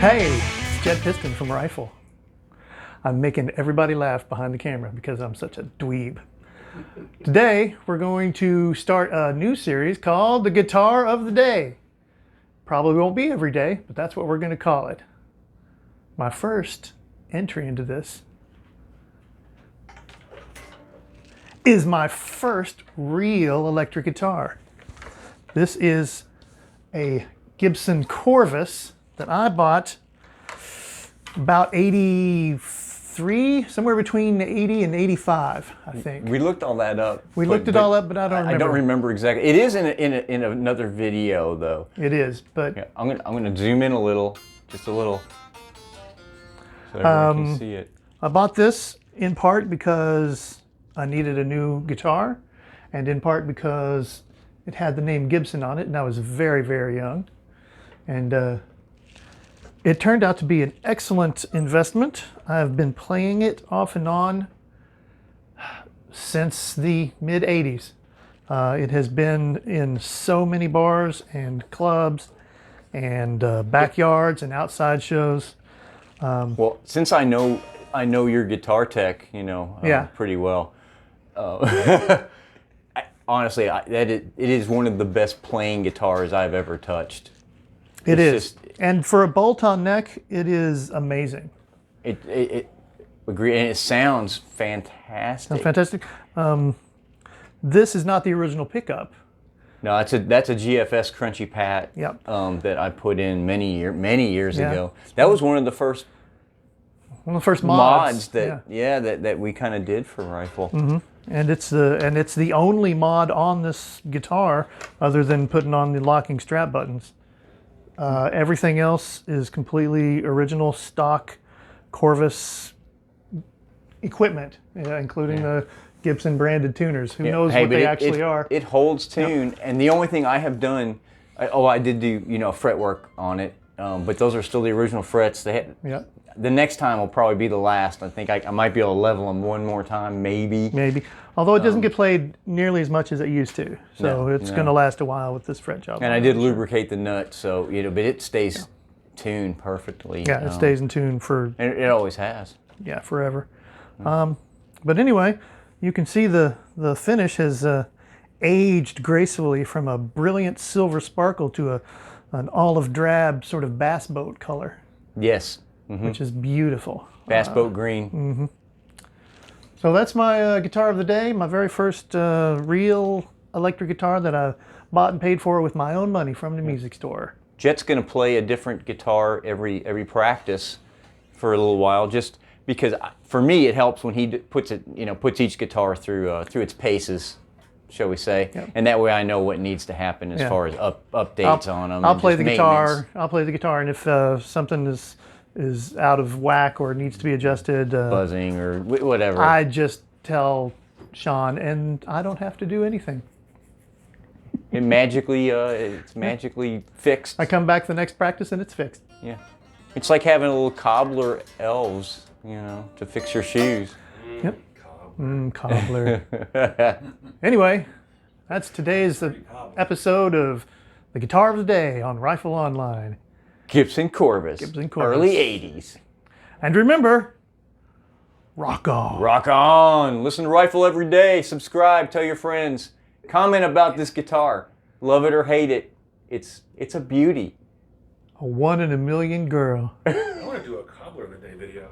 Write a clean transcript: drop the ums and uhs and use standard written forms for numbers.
Hey, it's Jed Piston from Rifle. I'm making everybody laugh behind the camera because I'm such a dweeb. Today, we're going to start a new series called The Guitar of the Day. Probably won't be every day, but that's what we're going to call it. My first entry into this is my first real electric guitar. This is a Gibson Corvus that I bought about 83, somewhere between 80 and 85, I think. We looked all that up. We looked it all up, but I don't remember. I don't remember exactly. It is in another video, though. It is, but Yeah, I'm gonna zoom in a little, just a little, so everyone can see it. I bought this in part because I needed a new guitar, and in part because it had the name Gibson on it, and I was very, very young. And it turned out to be an excellent investment. I've been playing it off and on since the mid-'80s. It has been in so many bars and clubs and backyards and outside shows. Well, since I know your guitar tech, Yeah. pretty well. Honestly, it is one of the best playing guitars I've ever touched. It It's is. And for a bolt-on neck, it is amazing. It agree, and it sounds fantastic. Sounds fantastic. This is not the original pickup. No, that's a GFS Crunchy Pat. Yep. That I put in many years Yeah. ago. That was one of the first One of the first mods mods. that we kind of did for Rifle. Mm-hmm. And it's the only mod on this guitar other than putting on the locking strap buttons. Everything else is completely original stock Corvus equipment, including the Gibson branded tuners. Who knows what they actually are? It holds tune, and the only thing I have done, I did do fretwork on it, but those are still the original frets. Yeah. The next time will probably be the last. I think I might be able to level them one more time, maybe. Maybe. Although it doesn't get played nearly as much as it used to. So it's going to last a while with this fret job. And I did lubricate the nut, so but it stays tuned perfectly. Yeah, it stays in tune for... And it always has. Yeah, forever. But anyway, you can see the finish has aged gracefully from a brilliant silver sparkle to an olive drab sort of bass boat color. Yes. Which is beautiful. Bass boat green. So that's my guitar of the day, my very first real electric guitar that I bought and paid for with my own money from the music store. Jet's going to play a different guitar every practice for a little while, just because for me it helps when he puts each guitar through its paces, shall we say, and that way I know what needs to happen as far as updates on them. I'll play the guitar. I'll play the guitar, and if something is out of whack or needs to be adjusted, buzzing or whatever, I just tell Sean, and I don't have to do anything. It's magically fixed. I come back the next practice and it's fixed. Yeah, it's like having a little cobbler elves, to fix your shoes. Yep. Cobbler. Anyway, that's today's episode of The Guitar of the Day on Rifle Online. Gibson Corvus. Early 80s. And remember, rock on. Rock on. Listen to Rifle every day. Subscribe. Tell your friends. Comment about this guitar. Love it or hate it. It's a beauty. A 1 in a million girl. I want to do a cobbler of the day video.